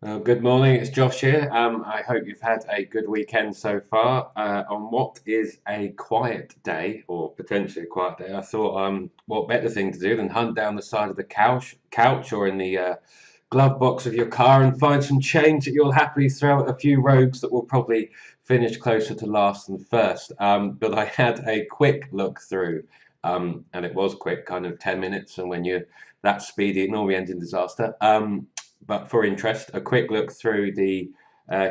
Good morning, it's Josh here. I hope you've had a good weekend so far. On what is a quiet day, or potentially a quiet day, I thought, what better thing to do than hunt down the side of the couch or in the glove box of your car and find some change that you'll happily throw at a few rogues that will probably finish closer to last than first. But I had a quick look through, and it was quick, kind of 10 minutes, and when you're that speedy, it normally ends in disaster. But for interest, a quick look through the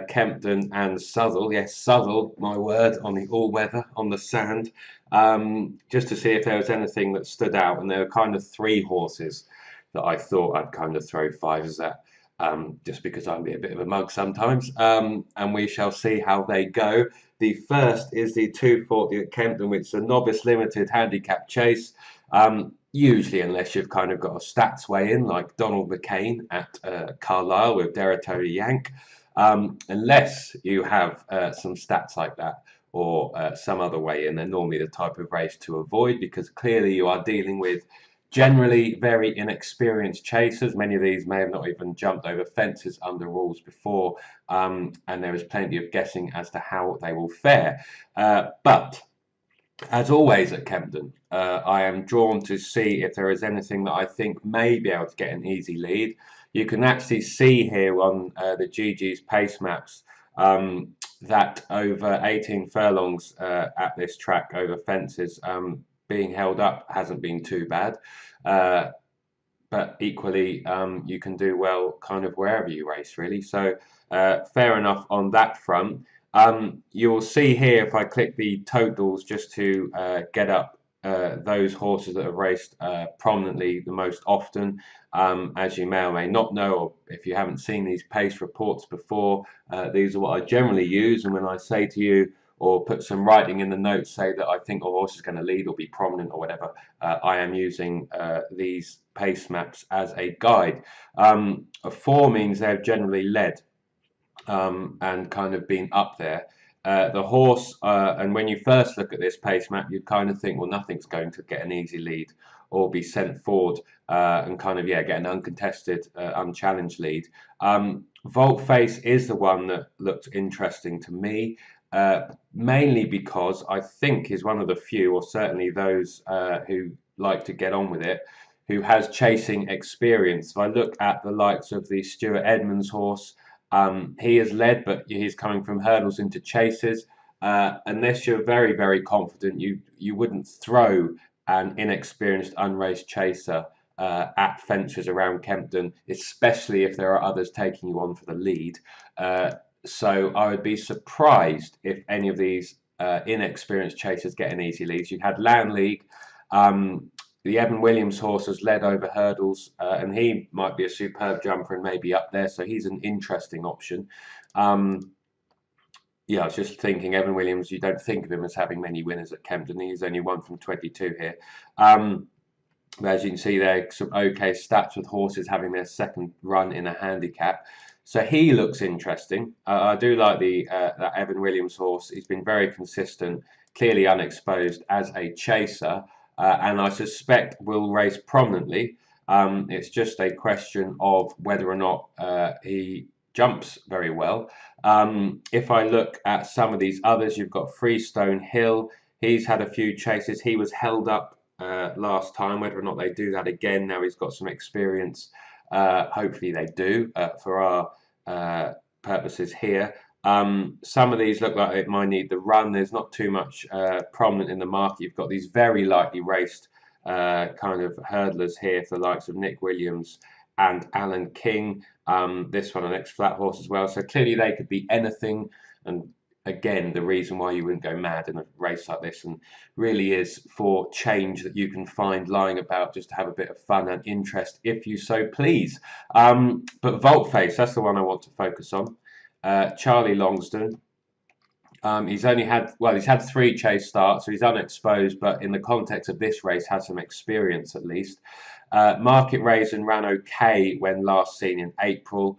Kempton and Southwell. Yes, Southwell, my word, on the all-weather, on the sand, just to see if there was anything that stood out. And there were kind of three horses that I thought I'd kind of throw fivers at, just because I'm a bit of a mug sometimes. And we shall see how they go. The first is the 240 at Kempton, which is a novice limited handicap chase. Usually, unless you've kind of got a stats weigh in like Donald McCain at Carlisle with Derritory Yank, unless you have some stats like that or some other weigh in, they're normally the type of race to avoid because clearly you are dealing with generally very inexperienced chasers. Many of these may have not even jumped over fences under rules before, and there is plenty of guessing as to how they will fare. But as always at Kempton, I am drawn to see if there is anything that I think may be able to get an easy lead. You can actually see here on the GG's pace maps that over 18 furlongs at this track over fences, being held up hasn't been too bad. Uh, but equally, you can do well kind of wherever you race, really. So fair enough on that front. You'll see here if I click the totals just to get up those horses that have raced prominently the most often. As you may or may not know, or if you haven't seen these pace reports before, these are what I generally use. And when I say to you, or put some writing in the notes, say that I think a horse is going to lead or be prominent or whatever, I am using these pace maps as a guide. A four means they've generally led and kind of been up there. The horse, and when you first look at this pace map, you kind of think, well, nothing's going to get an easy lead or be sent forward and kind of, yeah, get an uncontested, unchallenged lead. Face is the one that looked interesting to me, mainly because I think is one of the few, or certainly those who like to get on with it, who has chasing experience. If I look at the likes of the Stuart Edmonds horse, he has led, but he's coming from hurdles into chases. Unless you're very, very confident, you wouldn't throw an inexperienced, unraced chaser at fences around Kempton, especially if there are others taking you on for the lead. So I would be surprised if any of these inexperienced chasers get an easy lead. You had Land League. The Evan Williams horse has led over hurdles, and he might be a superb jumper and maybe up there, so he's an interesting option. Um, yeah, I was just thinking, Evan Williams, you don't think of him as having many winners at Kempton. He's only one from 22 here. But as you can see there, some okay stats with horses having their second run in a handicap. So he looks interesting. I do like that Evan Williams horse. He's been very consistent, clearly unexposed as a chaser, and I suspect will race prominently. It's just a question of whether or not he jumps very well. If I look at some of these others, you've got Freestone Hill. He's had a few chases. He was held up last time. Whether or not they do that again, now he's got some experience. Hopefully they do for our purposes here. Some of these look like it might need the run. There's not too much prominent in the market. You've got these very lightly raced kind of hurdlers here for the likes of Nick Williams and Alan King. This one an ex-flat horse as well. So clearly they could be anything. And again, the reason why you wouldn't go mad in a race like this and really is for change that you can find lying about just to have a bit of fun and interest if you so please. But Voltface, that's the one I want to focus on. Charlie Longston. He's only had, well, he's had three chase starts, so he's unexposed, but in the context of this race, has some experience at least. Market Raisin ran okay when last seen in April.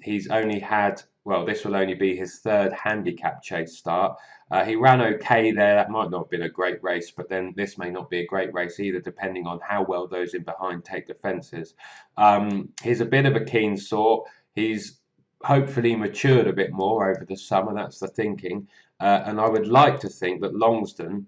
He's only had, well, this will only be his third handicap chase start. He ran okay there. That might not have been a great race, but then this may not be a great race either, depending on how well those in behind take the fences. He's a bit of a keen sort. He's hopefully matured a bit more over the summer. That's the thinking. And I would like to think that Longsdon,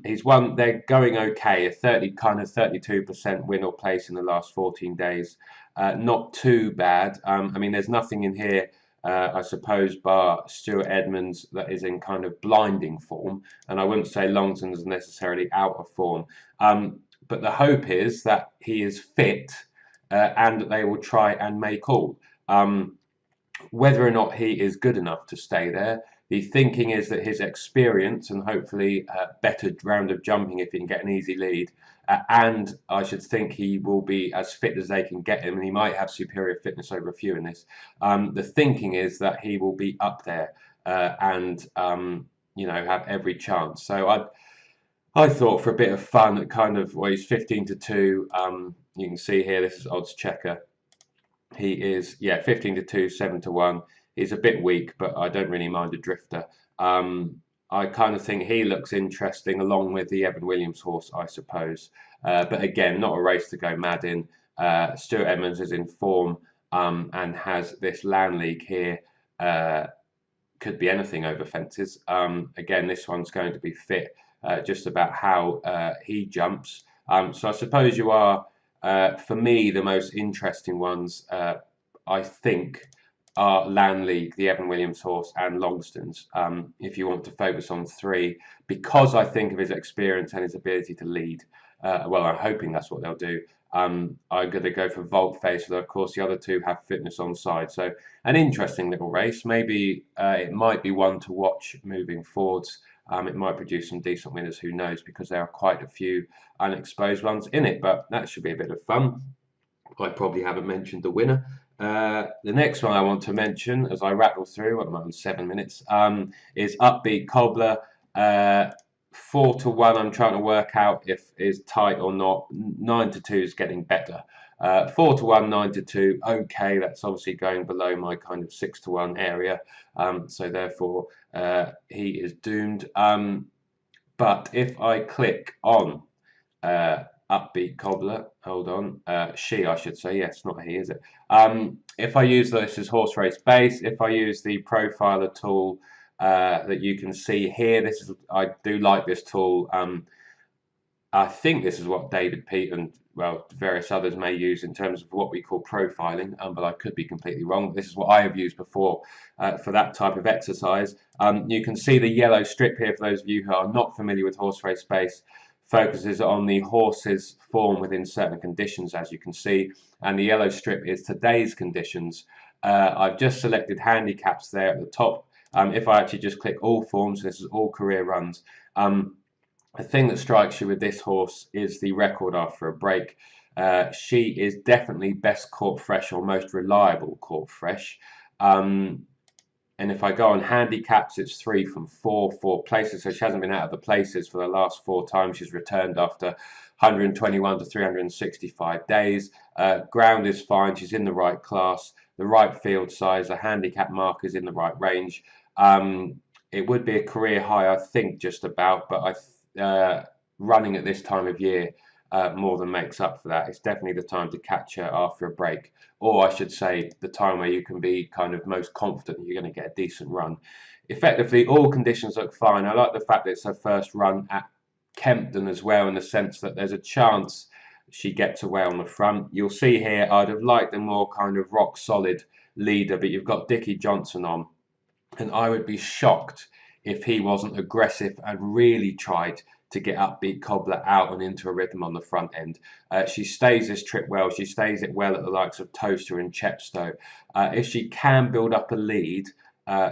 he's won. They're going okay, a 32% win or place in the last 14 days. Not too bad. I mean, there's nothing in here. I suppose, bar Stuart Edmonds, that is in kind of blinding form, and I wouldn't say Longsdon is necessarily out of form. But the hope is that he is fit, and that they will try and make all. Whether or not he is good enough to stay there, the thinking is that his experience and hopefully a better round of jumping if he can get an easy lead, and I should think he will be as fit as they can get him, and he might have superior fitness over a few in this. The thinking is that he will be up there, and have every chance. So I thought for a bit of fun, at kind of, well, he's 15-2. You can see here, this is odds checker. He is, yeah, 15-2, 7-1. He's a bit weak, but I don't really mind a drifter. I kind of think he looks interesting along with the Evan Williams horse, I suppose. But again, not a race to go mad in. Stuart Edmonds is in form, and has this Land League here. Could be anything over fences. Again, this one's going to be fit, just about how he jumps. So I suppose you are. For me, the most interesting ones, I think, are Land League, the Evan Williams horse, and Longsdon's. If you want to focus on three, because I think of his experience and his ability to lead. Well, I'm hoping that's what they'll do. I'm going to go for Voltface, although of course the other two have fitness on side. So an interesting little race. Maybe it might be one to watch moving forwards. It might produce some decent winners, who knows, because there are quite a few unexposed ones in it, but that should be a bit of fun. I probably haven't mentioned the winner. The next one I want to mention, as I rattle through, what am I on, 7 minutes, is Upbeat Cobbler. 4-1, I'm trying to work out if is tight or not. 9-2 is getting better. 4-1, 9-2, okay, that's obviously going below my kind of 6-1 area. So therefore, he is doomed. But if I click on Upbeat Cobbler, hold on, she, I should say, yes, not he, is it? If I use this as horse race base, if I use the profiler tool that you can see here, this is, I do like this tool. I think this is what David Peat and, well, various others may use in terms of what we call profiling, but I could be completely wrong. This is what I have used before for that type of exercise. You can see the yellow strip here, for those of you who are not familiar with horse race space, focuses on the horse's form within certain conditions, as you can see, and the yellow strip is today's conditions. I've just selected handicaps there at the top. If I actually just click all forms, this is all career runs. The thing that strikes you with this horse is the record after a break. She is definitely best caught fresh, or most reliable caught fresh. And if I go on handicaps, it's 3 from 4 places. So she hasn't been out of the places for the last 4 times she's returned after 121 to 365 days. Ground is fine. She's in the right class, the right field size, the handicap mark is in the right range. It would be a career high, I think, just about, but running at this time of year more than makes up for that. It's definitely the time to catch her after a break, or I should say the time where you can be kind of most confident you're going to get a decent run. Effectively, all conditions look fine. I like the fact that it's her first run at Kempton as well, in the sense that there's a chance she gets away on the front. You'll see here, I'd have liked a more kind of rock solid leader, but you've got Dickie Johnson on, and I would be shocked if he wasn't aggressive and really tried to get Upbeat Cobbler out and into a rhythm on the front end. She stays this trip well. She stays it well at the likes of Toaster and Chepstow. If she can build up a lead,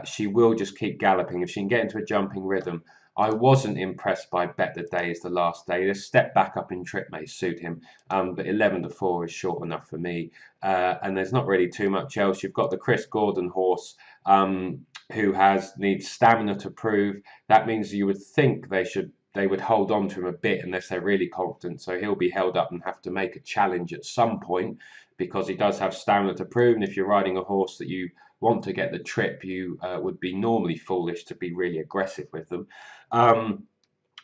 she will just keep galloping. If she can get into a jumping rhythm, I wasn't impressed by Better Days the last day. The step back up in trip may suit him, but 11-4 is short enough for me. And there's not really too much else. You've got the Chris Gordon horse, who needs stamina to prove. That means you would think they would hold on to him a bit unless they're really confident. So he'll be held up and have to make a challenge at some point, because he does have stamina to prove. And if you're riding a horse that you want to get the trip, you would be normally foolish to be really aggressive with them.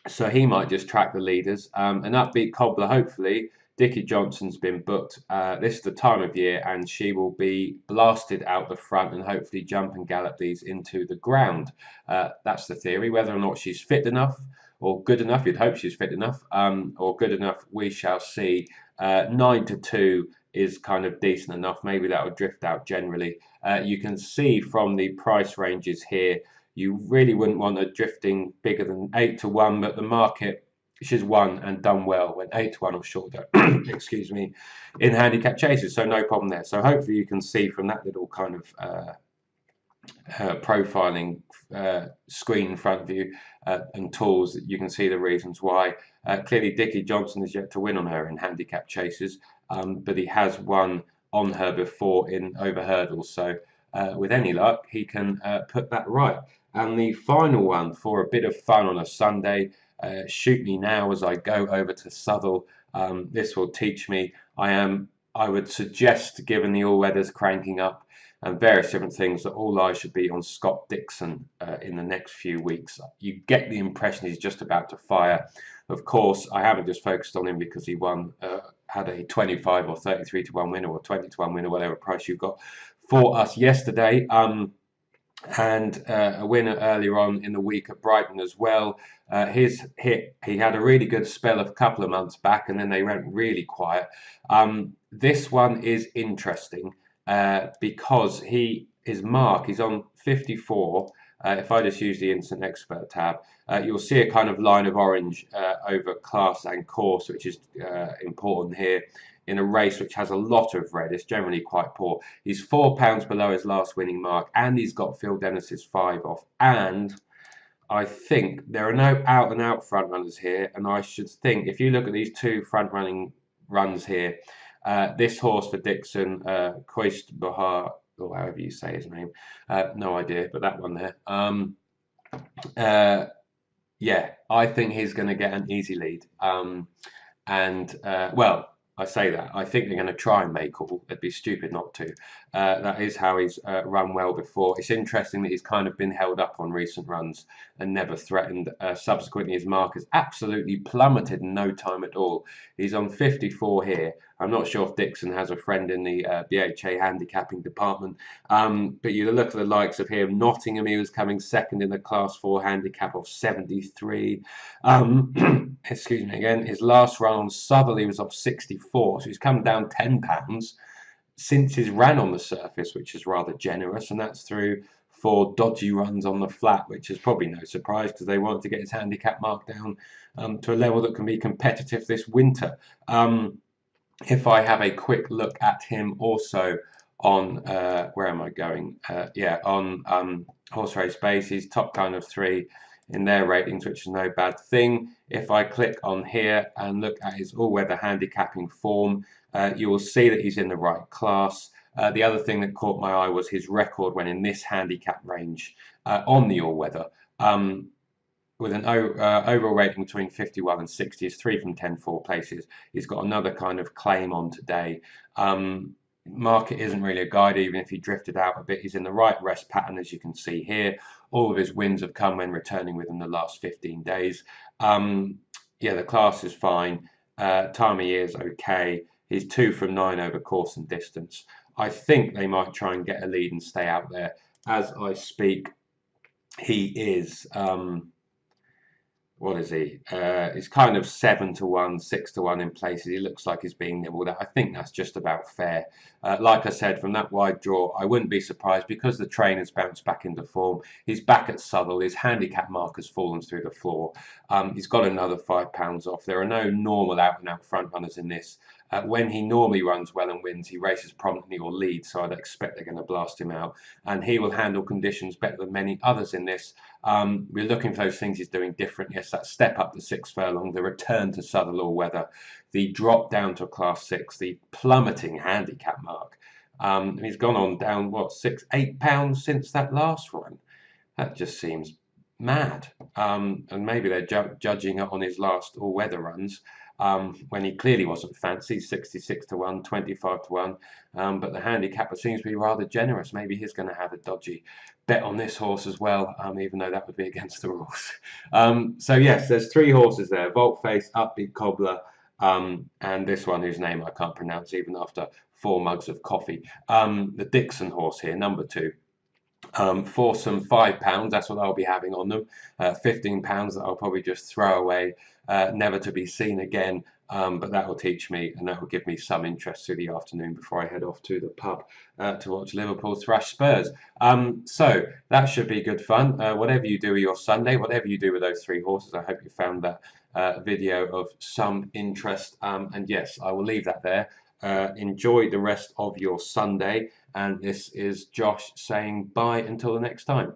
So he might just track the leaders. An Upbeat Cobbler, hopefully, Dickie Johnson's been booked. This is the time of year, and she will be blasted out the front and hopefully jump and gallop these into the ground. That's the theory. Whether or not she's fit enough or good enough, you'd hope she's fit enough, or good enough, we shall see. 9 to 2 is kind of decent enough. Maybe that will drift out generally. You can see from the price ranges here, you really wouldn't want a drifting bigger than 8 to 1, but the market, she's won and done well, went 8 to 1 or shorter, excuse me, in handicap chases, so no problem there. So hopefully you can see from that little kind of profiling screen in front of you and tools that you can see the reasons why. Clearly Dickie Johnson is yet to win on her in handicap chases, but he has won on her before in over hurdles, so with any luck he can put that right. And the final one for a bit of fun on a Sunday, Shoot Me Now as I go over to Southwell. This will teach me. I would suggest, given the all-weathers cranking up and various different things, that all eyes should be on Scott Dixon in the next few weeks. You get the impression he's just about to fire. Of course, I haven't just focused on him because he had a 25 or 33 to 1 winner or 20 to 1 winner, whatever price you've got for us yesterday. And a winner earlier on in the week at Brighton as well. His hit, he had a really good spell a couple of months back, and then they went really quiet. This one is interesting because his mark is on 54. If I just use the Instant Expert tab, you'll see a kind of line of orange over class and course, which is important here. In a race which has a lot of red, it's generally quite poor. He's £4 below his last winning mark, and he's got Phil Dennis's 5 off. And I think there are no out-and-out front runners here, and I should think if you look at these two front-running runs here, this horse for Dixon, Koist Bahar, or however you say his name, no idea, but that one there. Yeah, I think he's going to get an easy lead. Well, I say that. I think they're going to try and make all. It'd be stupid not to. That is how he's run well before. It's interesting that he's kind of been held up on recent runs and never threatened. Subsequently, his mark has absolutely plummeted in no time at all. He's on 54 here. I'm not sure if Dixon has a friend in the BHA handicapping department, but you look at the likes of him. Nottingham, he was coming second in the Class 4 handicap of 73. Excuse me again. His last run on Southwell, he was off 64, so he's come down £10 since his ran on the surface, which is rather generous, and that's through 4 dodgy runs on the flat, which is probably no surprise because they wanted to get his handicap mark down to a level that can be competitive this winter. If I have a quick look at him also on where am I going? Yeah, on Horse Race Base, he's top kind of 3 in their ratings, which is no bad thing. If I click on here and look at his all-weather handicapping form, you will see that he's in the right class. The other thing that caught my eye was his record when in this handicap range on the all-weather. With an overall rating between 51 and 60, is 3 from 10 4 places. He's got another kind of claim on today. Market isn't really a guide, even if he drifted out a bit. He's in the right rest pattern, as you can see here. All of his wins have come when returning within the last 15 days. Yeah, the class is fine. Time of year is okay. He's 2 from 9 over course and distance. I think they might try and get a lead and stay out there. As I speak, he is... what is he? He's kind of 7 to 1, 6 to 1 in places. He looks like he's being nibbled at. I think that's just about fair. Like I said, from that wide draw, I wouldn't be surprised because the trainer's bounced back into form. He's back at Southwell. His handicap mark has fallen through the floor. He's got another £5 off. There are no normal out-and-out front runners in this. When he normally runs well and wins, he races prominently or leads, so I'd expect they're going to blast him out. And he will handle conditions better than many others in this. We're looking for those things he's doing different. Yes, that step up to 6 furlong, the return to Southwell all-weather, the drop down to a Class 6, the plummeting handicap mark. He's gone on down, what, £8 since that last run? That just seems mad. And maybe they're judging it on his last all-weather runs. When he clearly wasn't fancy, 66 to 1, 25 to 1, but the handicapper seems to be rather generous. Maybe he's going to have a dodgy bet on this horse as well, even though that would be against the rules. So yes, there's 3 horses there: Voltface, Upbeat Cobbler, And this one whose name I can't pronounce even after 4 mugs of coffee. The Dixon horse here, number 2. For some £5, that's what I'll be having on them. £15 that I'll probably just throw away, never to be seen again. But that will teach me and that will give me some interest through the afternoon before I head off to the pub to watch Liverpool thrash Spurs. So that should be good fun. Whatever you do with your Sunday, whatever you do with those 3 horses, I hope you found that video of some interest. And yes, I will leave that there. Enjoy the rest of your Sunday. And this is Josh saying bye until the next time.